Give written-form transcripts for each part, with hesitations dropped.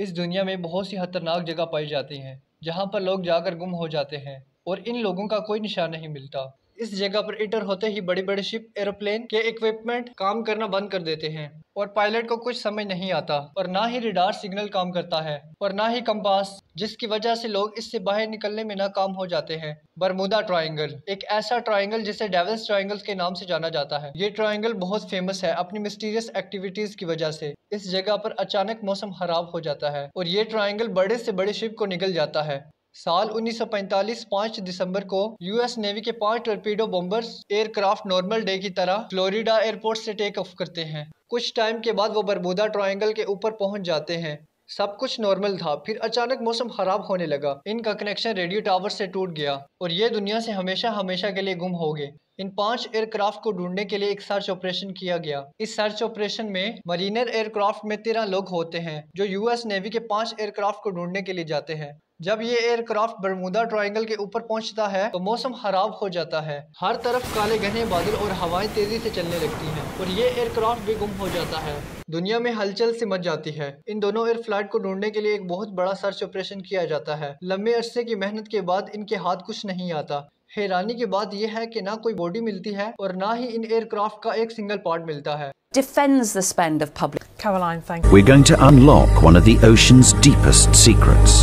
इस दुनिया में बहुत सी खतरनाक जगह पाई जाती हैं जहाँ पर लोग जाकर गुम हो जाते हैं और इन लोगों का कोई निशान नहीं मिलता। इस जगह पर इंटर होते ही बड़ी बड़ी शिप एरोप्लेन के इक्विपमेंट काम करना बंद कर देते हैं और पायलट को कुछ समझ नहीं आता और ना ही रडार सिग्नल काम करता है और ना ही कंपास, जिसकी वजह से लोग इससे बाहर निकलने में नाकाम हो जाते हैं। बरमूदा ट्रायंगल एक ऐसा ट्रायंगल जिसे डेविल्स ट्रायंगल के नाम से जाना जाता है। ये ट्रायंगल बहुत फेमस है अपनी मिस्टीरियस एक्टिविटीज की वजह से। इस जगह पर अचानक मौसम खराब हो जाता है और ये ट्रायंगल बड़े से बड़े शिप को निगल जाता है। साल 1945 5 दिसंबर को यूएस नेवी के 5 torpedo bombers aircraft normal day की तरह फ्लोरिडा एयरपोर्ट से टेक ऑफ करते हैं। कुछ टाइम के बाद वो बरमूदा ट्रायंगल के ऊपर पहुंच जाते हैं। सब कुछ नॉर्मल था, फिर अचानक मौसम खराब होने लगा। इनका कनेक्शन रेडियो टावर से टूट गया और ये दुनिया से हमेशा हमेशा के लिए गुम हो गए। इन 5 एयरक्राफ्ट को ढूंढने के लिए एक सर्च ऑपरेशन किया गया। इस सर्च ऑपरेशन में मरीनर एयरक्राफ्ट में 13 लोग होते हैं जो यूएस नेवी के 5 एयरक्राफ्ट को ढूंढने के लिए जाते हैं। जब ये एयरक्राफ्ट बरमूदा ट्रायंगल के ऊपर पहुंचता है तो मौसम खराब हो जाता है। हर तरफ काले घने बादल और हवाएं तेजी से चलने लगती हैं और ये एयरक्राफ्ट भी गुम हो जाता है। दुनिया में हलचल सी मच जाती है। इन दोनों एयर फ्लाइट को ढूंढने के लिए एक बहुत बड़ा सर्च ऑपरेशन किया जाता है। लंबे अरसे की मेहनत के बाद इनके हाथ कुछ नहीं आता। हैरानी की बात यह है कि ना कोई बॉडी मिलती है और ना ही इन एयरक्राफ्ट का एक सिंगल पार्ट मिलता है। Defends the spend of public. Caroline, thank you. We're going to unlock one of the ocean's deepest secrets.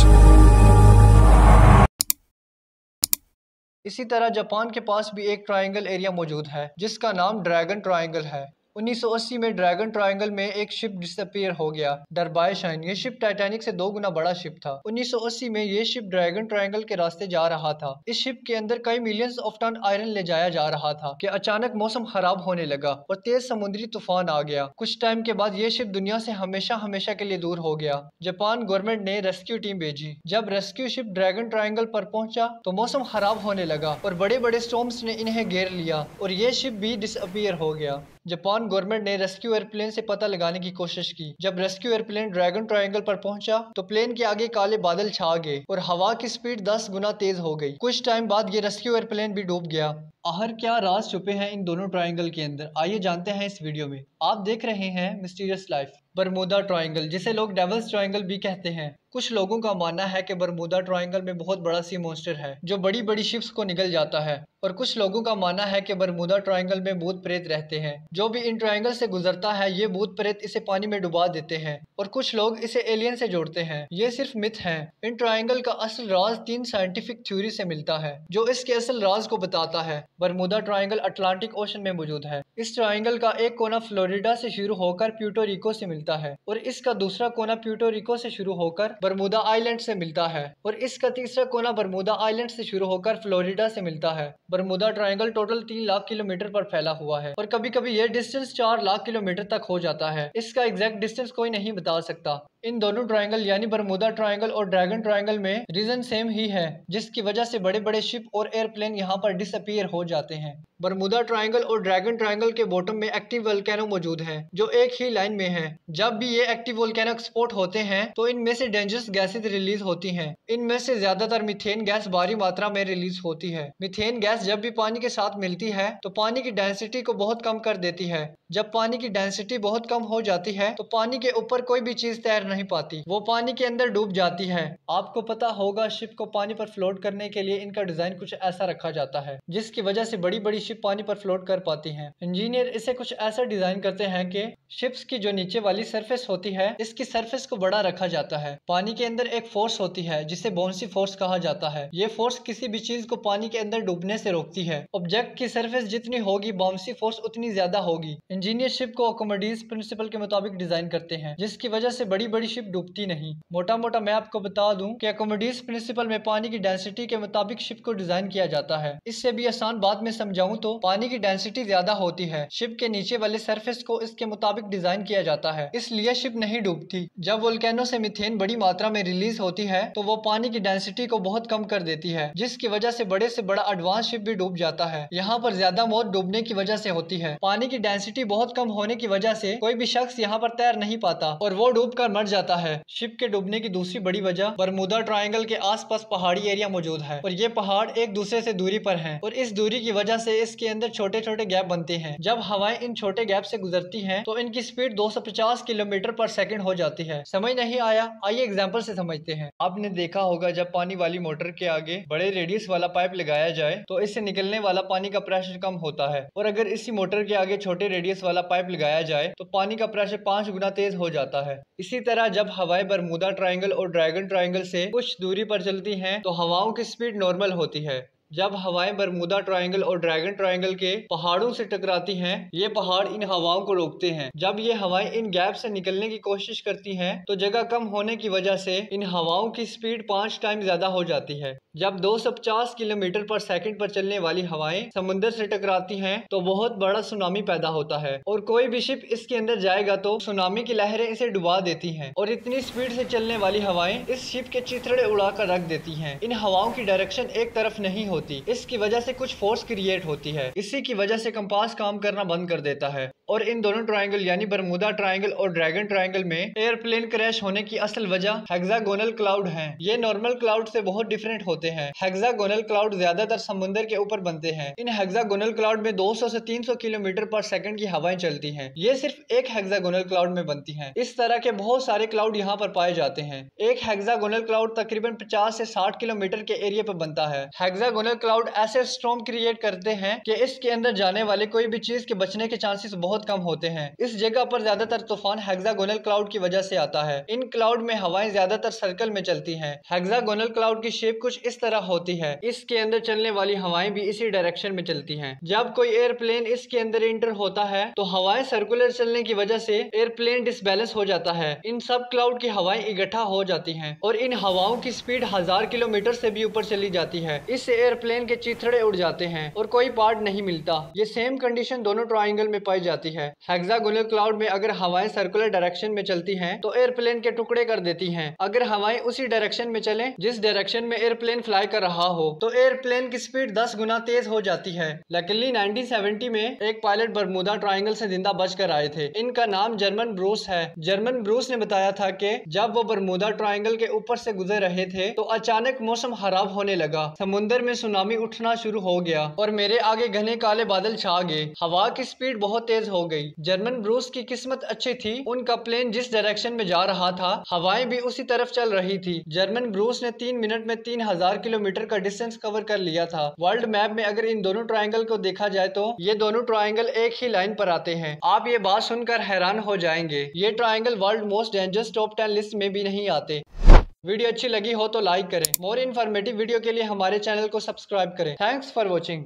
इसी तरह जापान के पास भी एक ट्रायंगल एरिया मौजूद है जिसका नाम ड्रैगन ट्रायंगल है। 1980 में ड्रैगन ट्रायंगल में एक शिप डिसअपीयर हो गया, डरबाय शाइन। ये शिप टाइटैनिक से 2 गुना बड़ा शिप था। 1980 में ये शिप ड्रैगन ट्रायंगल के रास्ते जा रहा था। इस शिप के अंदर कई मिलियंस ऑफ टन आयरन ले जाया जा रहा था कि अचानक मौसम खराब होने लगा और तेज समुद्री तूफान आ गया। कुछ टाइम के बाद ये शिप दुनिया से हमेशा हमेशा के लिए दूर हो गया। जापान गवर्नमेंट ने रेस्क्यू टीम भेजी। जब रेस्क्यू शिप ड्रैगन ट्रायंगल पर पहुंचा तो मौसम खराब होने लगा और बड़े बड़े स्टॉर्म्स ने इन्हें घेर लिया और ये शिप भी डिसअपीयर हो गया। जापान गवर्नमेंट ने रेस्क्यू एयरप्लेन से पता लगाने की कोशिश की। जब रेस्क्यू एयरप्लेन ड्रैगन ट्रायंगल पर पहुंचा तो प्लेन के आगे काले बादल छा गए और हवा की स्पीड 10 गुना तेज हो गई। कुछ टाइम बाद ये रेस्क्यू एयरप्लेन भी डूब गया। आखिर क्या राज छुपे हैं इन दोनों ट्रायंगल के अंदर, आइए जानते हैं इस वीडियो में। आप देख रहे हैं मिस्टीरियस लाइफ। बरमूदा ट्रायंगल, जिसे लोग डेविल्स ट्रायंगल भी कहते हैं। कुछ लोगों का मानना है कि बरमूदा ट्रायंगल में बहुत बड़ा सी मॉन्स्टर है जो बड़ी बड़ी शिप्स को निगल जाता है और कुछ लोगों का मानना है कि बरमूदा ट्रायंगल में भूत प्रेत रहते हैं। जो भी इन ट्रायंगल से गुजरता है ये भूत प्रेत इसे पानी में डुबा देते हैं और कुछ लोग इसे एलियन से जोड़ते हैं। ये सिर्फ मिथ है। इन ट्रायंगल का असल राज 3 साइंटिफिक थ्योरी से मिलता है जो इसके असल राज को बताता है। बरमूदा ट्रायंगल अटलांटिक ओशन में मौजूद है। इस ट्रायंगल का एक कोना फ्लोरिडा से शुरू होकर प्यूर्टो रिको से मिलता है और इसका दूसरा कोना प्यूर्टो रिको से शुरू होकर बरमूदा आइलैंड से मिलता है और इसका तीसरा कोना बरमूदा आइलैंड से शुरू होकर फ्लोरिडा से मिलता है। Bermuda triangle total 3 lakh kilometre पर फैला हुआ है और कभी कभी यह डिस्टेंस 4 लाख किलोमीटर तक हो जाता है। इसका एग्जैक्ट डिस्टेंस कोई नहीं बता सकता। इन दोनों ट्रायंगल यानी बरमूदा ट्रायंगल और ड्रैगन ट्रायंगल में रीजन सेम ही है जिसकी वजह से बड़े बड़े शिप और एयरप्लेन यहाँ पर डिसअपीयर हो जाते हैं। बरमूदा ट्रायंगल और ड्रैगन ट्रायंगल के बॉटम में एक्टिव वोल्केनो मौजूद है जो एक ही लाइन में है। जब भी ये एक्टिव वोल्केनो एक्सपोर्ट होते हैं तो इनमें से डेंजरस गैसेज रिलीज होती हैं। इनमें से ज्यादातर मीथेन गैस भारी मात्रा में रिलीज होती है। मीथेन गैस जब भी पानी के साथ मिलती है तो पानी की डेंसिटी को बहुत कम कर देती है। जब पानी की डेंसिटी बहुत कम हो जाती है तो पानी के ऊपर कोई भी चीज तैर नहीं पाती, वो पानी के अंदर डूब जाती है। आपको पता होगा शिप को पानी पर फ्लोट करने के लिए इनका डिजाइन कुछ ऐसा रखा जाता है जिसकी वजह से बड़ी बड़ी शिप पानी पर फ्लोट कर पाती हैं। इंजीनियर इसे कुछ ऐसा डिजाइन करते हैं कि शिप्स की जो नीचे वाली सरफेस होती है इसकी सरफेस को बड़ा रखा जाता है। पानी के अंदर एक फोर्स होती है जिसे बाउंसी फोर्स कहा जाता है। ये फोर्स किसी भी चीज को पानी के अंदर डूबने से रोकती है। ऑब्जेक्ट की सरफेस जितनी होगी बाउंसी फोर्स उतनी ज्यादा होगी। इंजीनियर शिप को आर्किमिडीज प्रिंसिपल के मुताबिक डिजाइन करते हैं जिसकी वजह से बड़ी बड़ी शिप डूबती नहीं। मोटा मोटा मैं आपको बता दूं कि आर्किमिडीज प्रिंसिपल में पानी की डेंसिटी के मुताबिक शिप को डिजाइन किया जाता है। इससे भी आसान बात में समझाऊं तो पानी की डेंसिटी ज्यादा होती है, शिप के नीचे वाले सरफेस को इसके मुताबिक डिजाइन किया जाता है, इसलिए शिप नहीं डूबती। जब वोल्केनो से मीथेन बड़ी मात्रा में रिलीज होती है तो वो पानी की डेंसिटी को बहुत कम कर देती है जिसकी वजह से बड़े से बड़ा एडवांस शिप भी डूब जाता है। यहाँ पर ज्यादा मौत डूबने की वजह से होती है। पानी की डेंसिटी बहुत कम होने की वजह से कोई भी शख्स यहाँ पर तैर नहीं पाता और वो डूब कर मर जाता है। शिप के डूबने की दूसरी बड़ी वजह बरमूदा ट्रायंगल के आसपास पहाड़ी एरिया मौजूद है और ये पहाड़ एक दूसरे से दूरी पर हैं और इस दूरी की वजह से इसके अंदर छोटे छोटे गैप बनते हैं। जब हवाएं इन छोटे गैप से गुजरती हैं तो इनकी स्पीड 250 किलोमीटर पर सेकंड हो जाती है। समझ नहीं आया? आइए एग्जांपल से समझते हैं। आपने देखा होगा जब पानी वाली मोटर के आगे बड़े रेडियस वाला पाइप लगाया जाए तो इससे निकलने वाला पानी का प्रेशर कम होता है, और अगर इसी मोटर के आगे छोटे रेडियस वाला पाइप लगाया जाए तो पानी का प्रेशर 5 गुना तेज हो जाता है। इसी तरह जब हवाएं बरमूदा ट्रायंगल और ड्रैगन ट्रायंगल से कुछ दूरी पर चलती हैं तो हवाओं की स्पीड नॉर्मल होती है। जब हवाएं बरमूदा ट्रायंगल और ड्रैगन ट्रायंगल के पहाड़ों से टकराती हैं, ये पहाड़ इन हवाओं को रोकते हैं। जब ये हवाएं इन गैप से निकलने की कोशिश करती हैं तो जगह कम होने की वजह से इन हवाओं की स्पीड 5 टाइम ज्यादा हो जाती है। जब 250 किलोमीटर पर सेकंड पर चलने वाली हवाएं समुद्र से टकराती हैं तो बहुत बड़ा सुनामी पैदा होता है, और कोई भी शिप इसके अंदर जाएगा तो सुनामी की लहरें इसे डुबा देती हैं। और इतनी स्पीड से चलने वाली हवाएं इस शिप के चिथड़े उड़ाकर रख देती हैं। इन हवाओं की डायरेक्शन एक तरफ नहीं होती, इसकी वजह से कुछ फोर्स क्रिएट होती है। इसी की वजह से कंपास काम करना बंद कर देता है। और इन दोनों ट्रायंगल यानी बरमूदा ट्रायंगल और ड्रैगन ट्रायंगल में एयरप्लेन क्रैश होने की असल वजह हेक्सागोनल क्लाउड है। ये नॉर्मल क्लाउड से बहुत डिफरेंट होते हैं। हेक्सागोनल क्लाउड ज्यादातर समुद्र के ऊपर बनते हैं। इन हेक्सागोनल क्लाउड में 200 से 300 किलोमीटर पर सेकंड की हवाएं चलती हैं। ये सिर्फ एक हेक्सागोनल क्लाउड में बनती हैं। इस तरह के बहुत सारे क्लाउड यहाँ पर पाए जाते हैं। एक हेक्सागोनल क्लाउड तकरीबन 50 से 60 किलोमीटर के एरिया पर बनता है। हेक्सागोनल क्लाउड ऐसे स्टॉर्म क्रिएट करते हैं कि इसके अंदर जाने वाले कोई भी चीज के बचने के चांसेस बहुत कम होते हैं। इस जगह पर ज्यादातर तूफान हेक्सागोनल क्लाउड की वजह से आता है। इन क्लाउड में हवाएं ज्यादातर सर्कल में चलती हैं। हेक्सागोनल क्लाउड की शेप कुछ इस तरह होती है। इसके अंदर चलने वाली हवाएं भी इसी डायरेक्शन में चलती हैं। जब कोई एयरप्लेन इसके अंदर इंटर होता है तो हवाएं सर्कुलर चलने की वजह से एयरप्लेन डिसबैलेंस हो जाता है। इन सब क्लाउड की हवाएं इकट्ठा हो जाती हैं और इन हवाओं की स्पीड 1000 किलोमीटर से भी ऊपर चली जाती है। इससे एयरप्लेन के चिथड़े उड़ जाते हैं और कोई पार्ट नहीं मिलता। ये सेम कंडीशन दोनों ट्रायंगल में पाई जाती है। हेक्सागोनल क्लाउड में अगर हवाएं सर्कुलर डायरेक्शन में चलती हैं तो एयरप्लेन के टुकड़े कर देती हैं। अगर हवाएं उसी डायरेक्शन में चलें जिस डायरेक्शन में एयरप्लेन फ्लाई कर रहा हो तो एयरप्लेन की स्पीड 10 गुना तेज हो जाती है। लकीली 1970 में एक पायलट बरमूदा ट्रायंगल से जिंदा बचकर आए थे। इनका नाम जर्मन ब्रूस है। जर्मन ब्रूस ने बताया था कि जब वो बरमूदा ट्रायंगल के ऊपर से गुजर रहे थे तो अचानक मौसम खराब होने लगा। समुद्र में सुनामी उठना शुरू हो गया और मेरे आगे घने काले बादल छा गए। हवा की स्पीड बहुत तेज हो गई। जर्मन ब्रूस की किस्मत अच्छी थी, उनका प्लेन जिस डायरेक्शन में जा रहा था हवाएं भी उसी तरफ चल रही थी। जर्मन ब्रूस ने 3 मिनट में 3000 किलोमीटर का डिस्टेंस कवर कर लिया था। वर्ल्ड मैप में अगर इन दोनों ट्रायंगल को देखा जाए तो ये दोनों ट्रायंगल एक ही लाइन पर आते हैं। आप ये बात सुनकर हैरान हो जाएंगे, ये triangle world most dangerous top 10 list में भी नहीं आते। वीडियो अच्छी लगी हो तो लाइक करें। मोर इन्फॉर्मेटिव वीडियो के लिए हमारे चैनल को सब्सक्राइब करें। Thanks for watching.